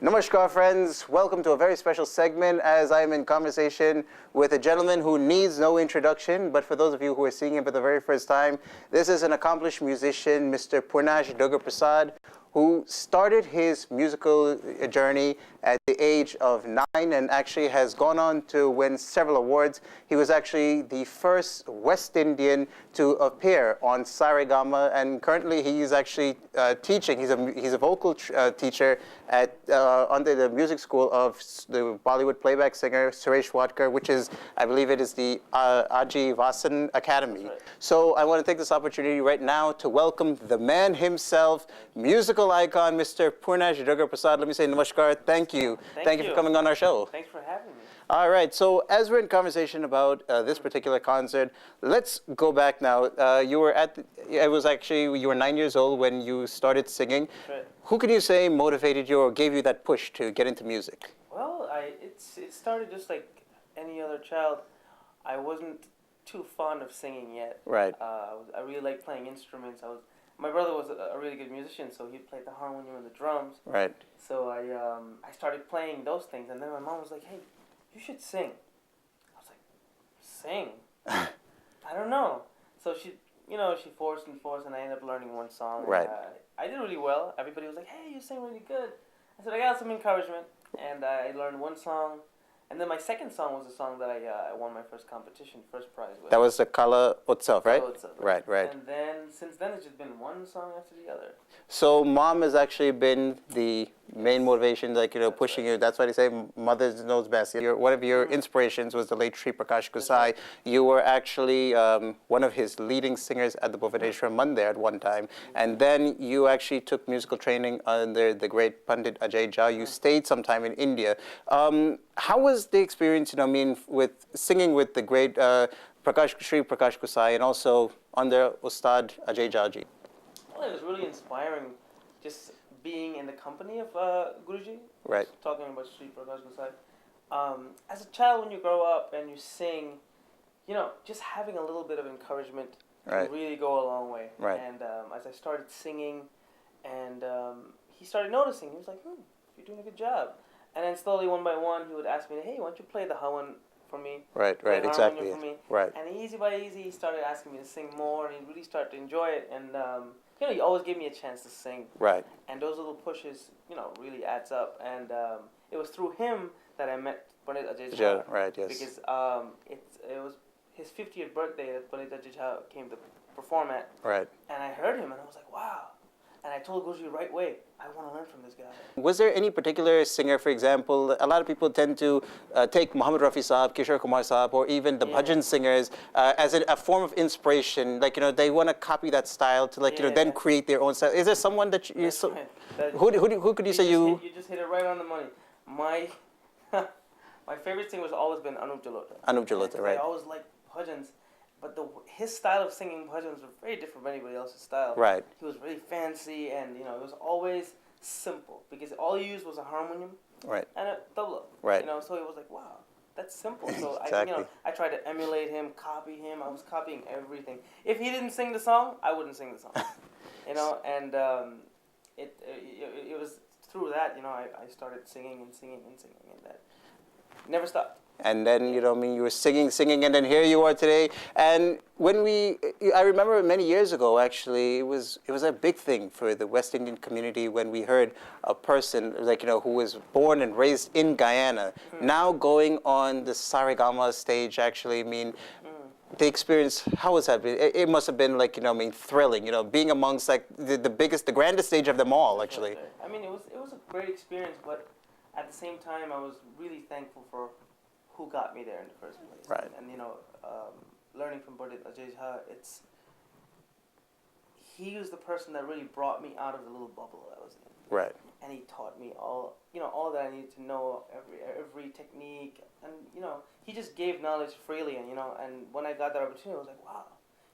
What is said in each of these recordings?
Namaskar, friends. Welcome to a very special segment as I am in conversation with a gentleman who needs no introduction, but for those of you who are seeing him for the very first time, this is an accomplished musician, Mr. Purnash Durgaprasad, who started his musical journey at the age of 9 and actually has gone on to win several awards. He was actually the first West Indian to appear on Saregama, and currently he is actually teaching. He's a vocal teacher at under the music school of the Bollywood playback singer Suresh Watkar, which is, I believe it is the Aji Vasan Academy. Right. So I want to take this opportunity right now to welcome the man himself, musical icon, Mr. Purnash Durgaprasad. Let me say namaskar. Thank you. Thank you for coming on our show. Thanks for having me. All right. So as we're in conversation about this particular concert, let's go back now. You were you were 9 years old when you started singing. Right. Who can you say motivated you or gave you that push to get into music? Well, it started just like any other child. I wasn't too fond of singing yet. Right. I really liked playing instruments. My brother was a really good musician, so he played the harmonium and the drums. Right. So I started playing those things, and then my mom was like, "Hey, you should sing." I was like, "Sing? I don't know." So she forced, and I ended up learning one song. Right. And, I did really well. Everybody was like, "Hey, you sing really good." I said, "I got some encouragement," and I learned one song. And then my second song was a song that I won my first prize with. That was the Kala Utsav, right? Kala Utsav, Right. And then since then it's just been one song after the other. So mom has actually been the main motivation, pushing you. That's why they say mother knows best. One of your inspirations was the late Sri Prakash Kusai. You were actually one of his leading singers at the Bhuvaneshwar Mandir at one time. And then you actually took musical training under the great Pandit Ajay Jha. You stayed some time in India. How was the experience, with singing with the great Sri Prakash Kusai and also under Ustad Ajay Jha ji? Well, it was really inspiring just being in the company of Guruji. Right. Talking about Sri Prakash Kusai. As a child, when you grow up and you sing, just having a little bit of encouragement can really go a long way. Right. And as I started singing, and he started noticing, he was like, "You're doing a good job." And then slowly, one by one, he would ask me, "Hey, why don't you play the Hawan for me?" Right, exactly. For me. Right. And easy by easy, he started asking me to sing more, and he really started to enjoy it. And he always gave me a chance to sing. Right. And those little pushes, really adds up. And it was through him that I met Pandit Ajay Jha. Right. Yes. Because it was his 50th birthday that Pandit Ajay Jha came to perform at. Right. And I heard him, and I was like, wow. And I told Guruji right away, I want to learn from this guy. Was there any particular singer, for example, a lot of people tend to take Muhammad Rafi Saab, Kishore Kumar Saab, or even the bhajan singers as a form of inspiration. They want to copy that style to then create their own style. Is there someone that you who could you say you? You just hit it right on the money. My my favorite singer has always been Anup Jalota. Anup Jalota, right. I always liked bhajans. But his style of singing bhajans was very different from anybody else's style. Right. He was really fancy, and it was always simple because all he used was a harmonium and a tabla. Right. So it was like, wow, that's simple. So exactly. I tried to emulate him, copy him. I was copying everything. If he didn't sing the song, I wouldn't sing the song. And it was through that I started singing, and that never stopped. And then, you were singing, and then here you are today. And I remember many years ago, actually, it was a big thing for the West Indian community when we heard a person, who was born and raised in Guyana, now going on the Saregama stage, actually, the experience, how was that? It must have been thrilling, being amongst the grandest stage of them all, actually. It was a great experience, but at the same time, I was really thankful for who got me there in the first place. Right. And learning from Pandit Ajay Jha, he was the person that really brought me out of the little bubble that I was in. Right. And he taught me all that I needed to know, every technique, and he just gave knowledge freely, and when I got that opportunity, I was like, wow.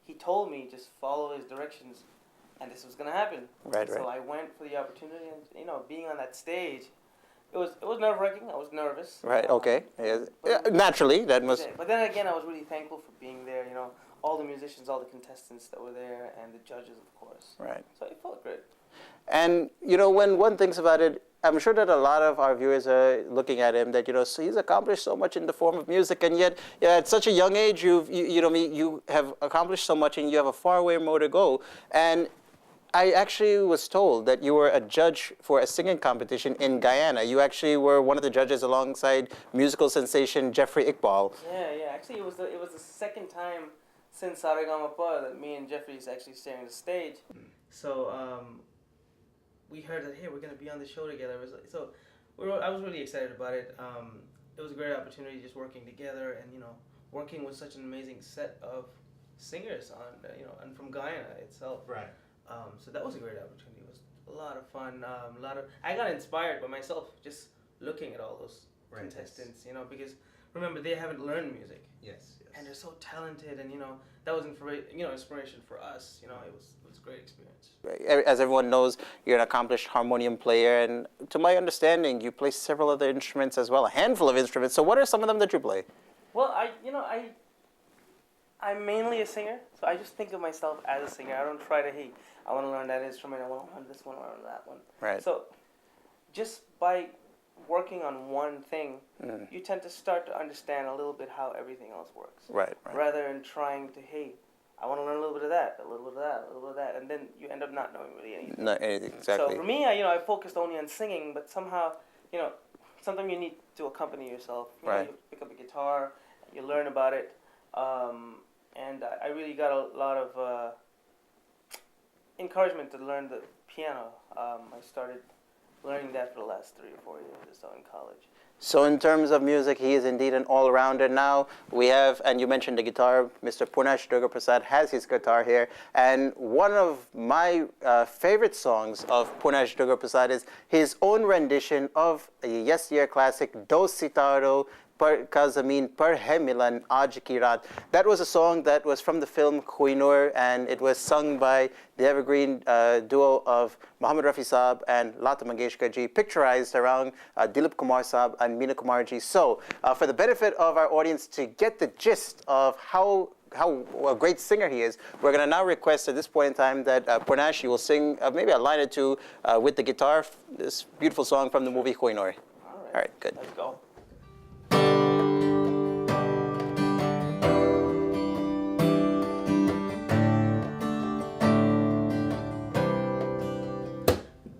He told me just follow his directions, and this was gonna happen. Right. So I went for the opportunity, and being on that stage. It was nerve-wracking. I was nervous. Right. Okay. Naturally, that must. But then again, I was really thankful for being there. All the musicians, all the contestants that were there, and the judges, of course. Right. So it felt great. And when one thinks about it, I'm sure that a lot of our viewers are looking at him that, so he's accomplished so much in the form of music, and yet at such a young age, you have accomplished so much and you have a far way more to go. And I actually was told that you were a judge for a singing competition in Guyana. You actually were one of the judges alongside musical sensation Jeffrey Iqbal. Yeah. Actually, it was the second time since Saregama that me and Jeffrey is actually sharing the stage. So we heard that, hey, we're gonna be on the show together. So I was really excited about it. It was a great opportunity just working together and working with such an amazing set of singers on and from Guyana itself. Right. So that was a great opportunity. It was a lot of fun. I got inspired by myself just looking at all those contestants. Because remember, they haven't learned music. Yes. And they're so talented, and that was inspiration for us. It was a great experience. As everyone knows, you're an accomplished harmonium player, and to my understanding, you play several other instruments as well, a handful of instruments. So what are some of them that you play? Well, I'm mainly a singer, so I just think of myself as a singer. I don't try to, hey, I want to learn that instrument, I want to learn this one, I want to learn that one. Right. So just by working on one thing, you tend to start to understand a little bit how everything else works. Right. Rather than trying to, hey, I want to learn a little bit of that, a little bit of that, a little bit of that, and then you end up not knowing really anything. Not anything, exactly. So for me, I focused only on singing, but somehow, sometimes you need to accompany yourself. You pick up a guitar, you learn about it, and I really got a lot of encouragement to learn the piano. I started learning that for the last 3 or 4 years or so in college. So in terms of music, he is indeed an all-rounder now. We have, and you mentioned the guitar, Mr. Purnash Durgaprasad has his guitar here. And one of my favorite songs of Purnash Durgaprasad is his own rendition of a yesteryear classic, Do Sitaro Par Zamin Par Hai Milan Aaj Ki Raat. That was a song that was from the film Koh-i-Noor, and it was sung by the evergreen duo of Mohammad Rafi Saab and Lata Mangeshkar ji, picturized around Dilip Kumar Saab and Meena Kumar ji. So, for the benefit of our audience to get the gist of how a great singer he is, we're going to now request at this point in time that Purnash, you will sing maybe a line or two with the guitar, this beautiful song from the movie Koh-i-Noor. All right, good. Let's go.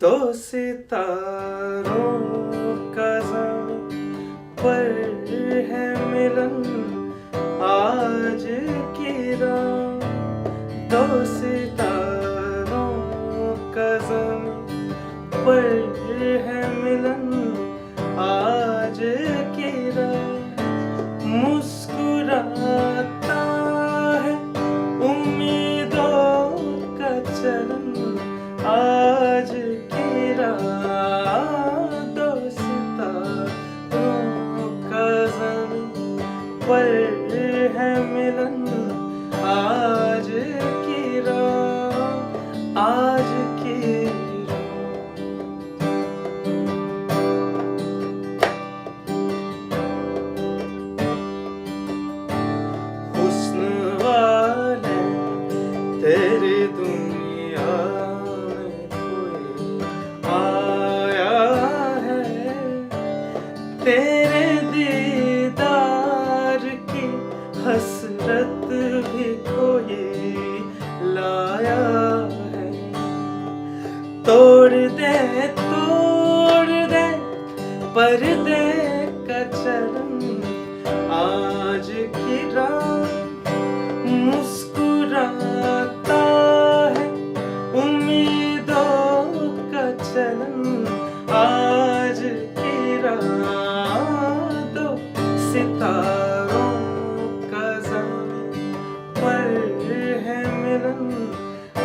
दो सितारों का ज़मीं पर है मिलन आज की रात दो सितारों का ज़मीं पर है मिलन आज की रात मुस्कुराता है उम्मीदों का चलन आज दो सितारों का ज़मीं पर है मिलन आज की रात आज की रात हुस्न वाले तेरी दुनिया तेरे दीदार की हसरत भी कोई लाया है तोड़ दे पर्दे का चलन आज की रात मुस्कुराता है उम्मीदों का चलन आज की रात सितारों का ज़मीं पर है मिलन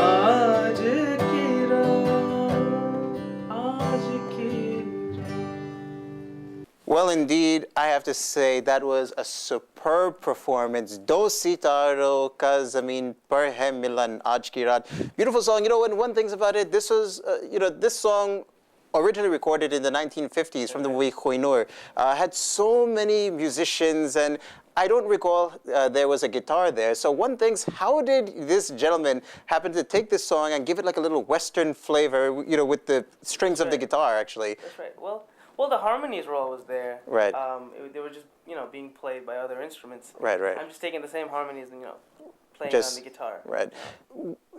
आज की रात आज की रात. Well, indeed, I have to say that was a superb performance. Do Sitaro Ka Zamin Par Hai Milan Aaj Ki Raat. Beautiful song. And one things about it, this was, this song originally recorded in the 1950s from the movie Koinur, had so many musicians, and I don't recall there was a guitar there. So one thing's, how did this gentleman happen to take this song and give it like a little Western flavor, you know, with the strings of the guitar, actually? That's right. Well, the harmonies were always there. Right. They were just, being played by other instruments. Right, right. I'm just taking the same harmonies and, playing Just, on the guitar. Right.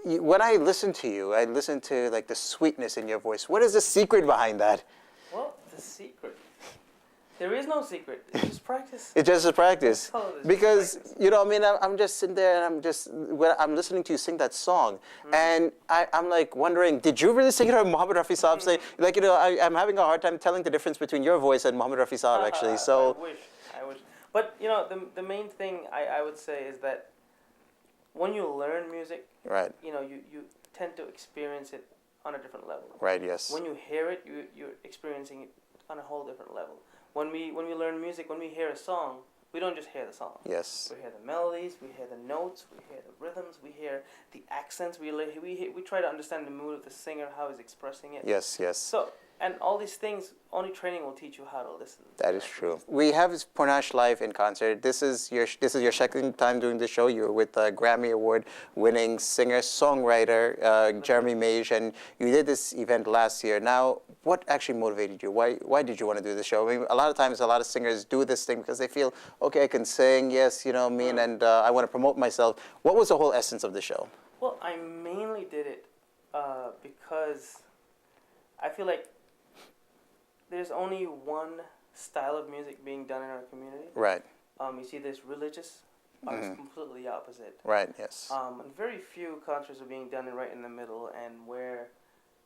When I listen to you, I listen to like the sweetness in your voice. What is the secret behind that? Well, the secret. There is no secret. It's just practice. It's just a practice. Because, practice. I'm just sitting there and I'm listening to you sing that song. And I'm like wondering, did you really sing it or Muhammad Rafi Saab say? Like, I'm having a hard time telling the difference between your voice and Muhammad Rafi Saab, actually. So I wish. But, the main thing I would say is that when you learn music, right. You tend to experience it on a different level. Right, yes. When you hear it, you're experiencing it on a whole different level. When we learn music, when we hear a song, we don't just hear the song. Yes. We hear the melodies, we hear the notes, we hear the rhythms, we hear the accents. We try to understand the mood of the singer, how he's expressing it. Yes, yes. So, and all these things, only training will teach you how to listen. That is true. We have Purnash live in concert. This is your second time doing the show. You're with Grammy Award-winning singer-songwriter Jeremy Mage, and you did this event last year. Now, what actually motivated you? Why did you want to do the show? I mean, a lot of times, a lot of singers do this thing because they feel, okay, I can sing, yes, and I want to promote myself. What was the whole essence of the show? Well, I mainly did it because I feel like there's only one style of music being done in our community. Right. You see, there's religious, it's completely opposite. Right, yes. And very few concerts are being done right in the middle, and where,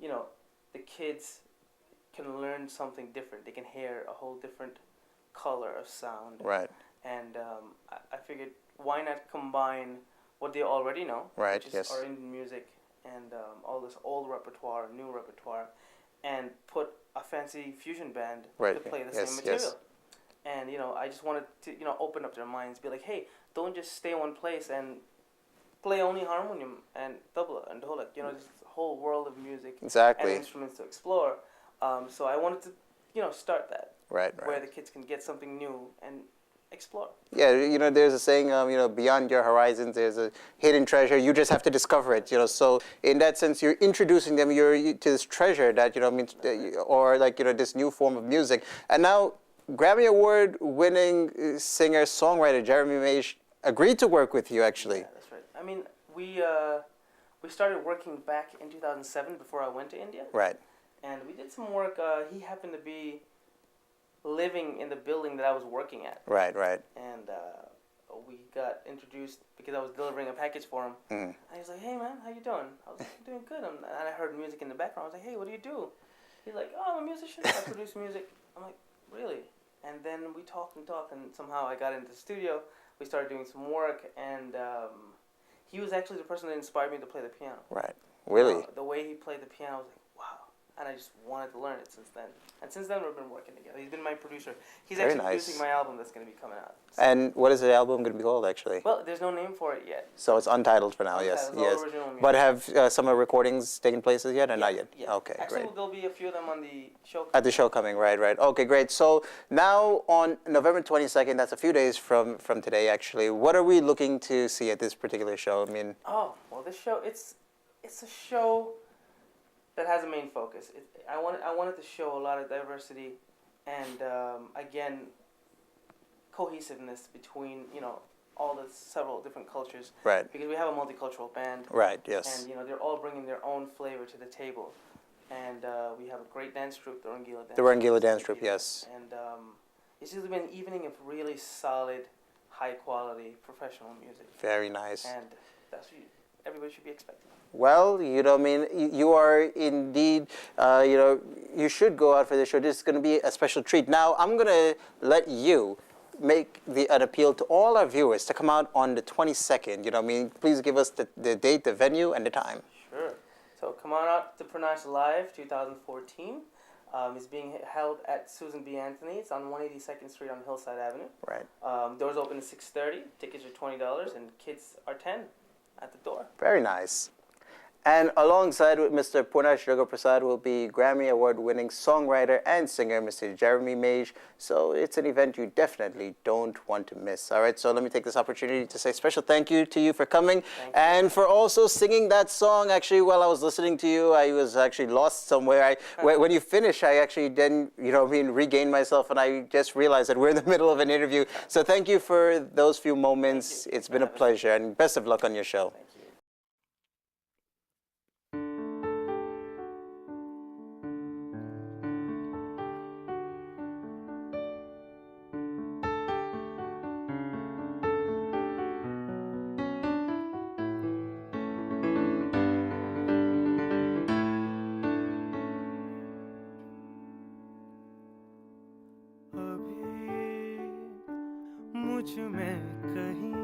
the kids can learn something different. They can hear a whole different color of sound. Right. And I figured, why not combine what they already know, right, which yes. is our Indian music, and all this old repertoire, new repertoire, and put a fancy fusion band right. to play the yes, same material. Yes. And, I just wanted to, open up their minds, be like, hey, don't just stay in one place and play only harmonium and tabla and dholak. There's a whole world of music exactly. and instruments to explore. So I wanted to, start that. Right. Where the kids can get something new and explore. Yeah, there's a saying, beyond your horizons, there's a hidden treasure. You just have to discover it, So in that sense, you're introducing them to this treasure that, or like, this new form of music. And now, Grammy Award-winning singer-songwriter Jeremy Mage agreed to work with you, actually. Yeah, that's right. I mean, we started working back in 2007 before I went to India. Right. And we did some work. He happened to be living in the building that I was working at. Right, right. And we got introduced because I was delivering a package for him. And he was like, hey, man, how you doing? I was like, doing good. And I heard music in the background. I was like, hey, what do you do? He's like, oh, I'm a musician. I produce music. I'm like, really? And then we talked, and somehow I got into the studio. We started doing some work, and he was actually the person that inspired me to play the piano. Right. Really? The way he played the piano, I was like, wow. And I just wanted to learn it since then. And since then, we've been working together. He's been my producer. He's Very actually nice. producing my album that's going to be coming out. So. And what is the album going to be called, actually? Well, there's no name for it yet. So it's untitled for now, yes. All original music. But have some of the recordings taken place yet, or not yet? Yeah. Okay, actually, great. there'll be a few of them on the show. At the show coming, right. Okay, great. So now on November 22nd, that's a few days from today, actually. What are we looking to see at this particular show? I mean. Oh, well, this show, it's a show that has a main focus. I wanted to show a lot of diversity and, again, cohesiveness between, all the several different cultures. Right. Because we have a multicultural band. Right, yes. And, they're all bringing their own flavor to the table. And we have a great dance troupe, the Rangila Dance Troupe. The Rangila Dance Troupe, yes. And it's just been an evening of really solid, high-quality, professional music. Very nice. And that's what everybody should be expecting. Well, you are indeed, you should go out for this show. This is going to be a special treat. Now, I'm going to let you make an appeal to all our viewers to come out on the 22nd. Please give us the date, the venue, and the time. Sure. So come on out to Purnash Live 2014. It's being held at Susan B. Anthony. It's on 182nd Street on Hillside Avenue. Right. Doors open at 6:30. Tickets are $20, and kids are $10 at the door. Very nice. And alongside with Mr. Purnash Durgaprasad will be Grammy Award-winning songwriter and singer Mr. Jeremy Mage. So it's an event you definitely don't want to miss. All right, so let me take this opportunity to say special thank you to you for coming and for also singing that song. Actually, while I was listening to you, I was actually lost somewhere. When you finish, I actually then, regained myself, and I just realized that we're in the middle of an interview. So thank you for those few moments. It's been a pleasure, and best of luck on your show. मुझ में कहीं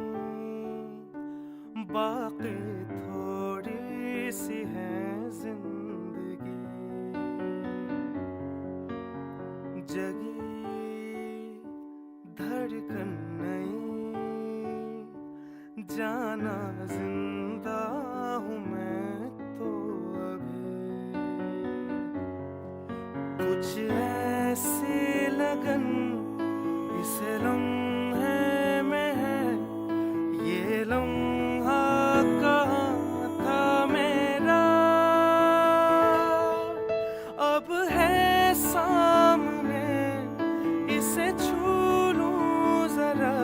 बाकी थोड़ी सी है जिंदगी, जगी धड़कन नहीं, जाना जिंदा हूँ मैं तो अभी, कुछ ऐसी लगन इस लम्हे में है, ये लम्हा कहाँ था मेरा, अब है सामने, इसे छू लूं जरा,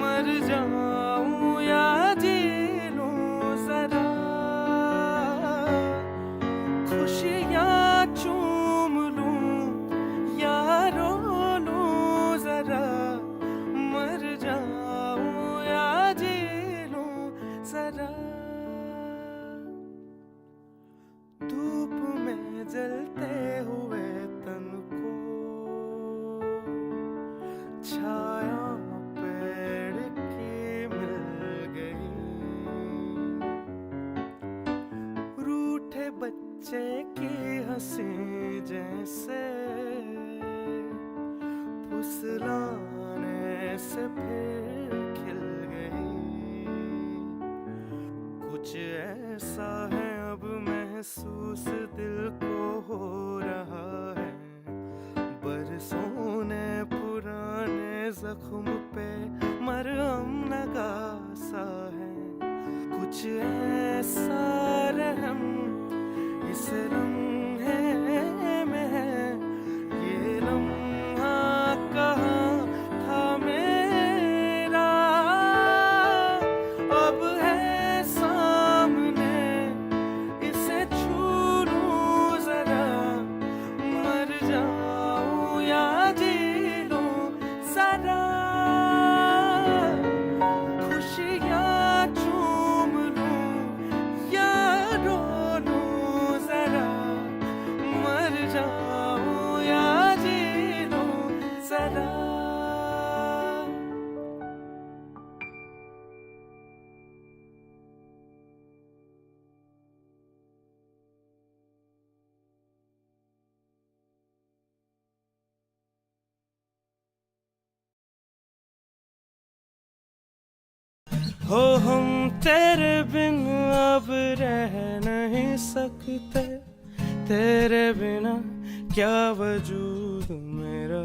मर जाऊं या जी लूं जरा, खुशियाँ चूम लूं या रो लूं जरा, मर जाऊं या जी लूं जरा, धूप में जलते हुए तन को छाया पेड़ की मिल गई, रूठे बच्चे की हंसी जैसे फुसलाने से फिर खिल गई, कुछ ऐसा है अब महसूस दिल को हो रहा है, बरसों ने पुराने जख्म पे मरहम लगा सा है, कुछ ऐसा रहम इस लम्हे में है, ये लम्हा कहाँ था मेरा, अब है सामने, इसे छू लूं जरा, मर जाऊं या जी लूं जरा, खुशियाँ चूम लूं या रो लूं जरा, मर जाऊं या जी लूं जरा. हो हम तेरे बिन अब रह नहीं सकते, तेरे बिना क्या वजूद मेरा.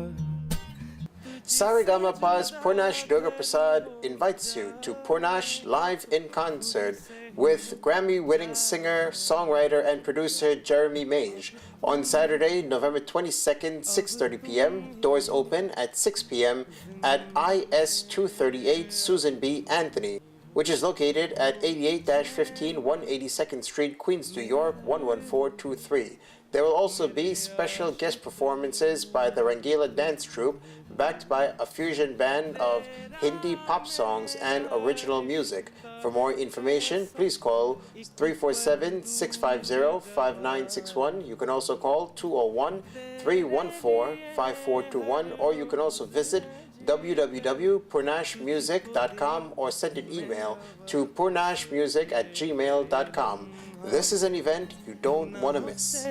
Sarigamapa's Purnash Durgaprasad invites you to Purnash live in concert with Grammy-winning singer, songwriter, and producer Jeremy Mage on Saturday, November 22nd, 6:30 p.m. Doors open at 6 p.m. at IS 238 Susan B. Anthony, which is located at 88-15 182nd Street, Queens, New York 11423. There will also be special guest performances by the Rangila Dance Troupe, backed by a fusion band of Hindi pop songs and original music. For more information, please call 347-650-5961. You can also call 201-314-5421, or you can also visit www.purnashmusic.com or send an email to purnashmusic@gmail.com. This is an event you don't want to miss.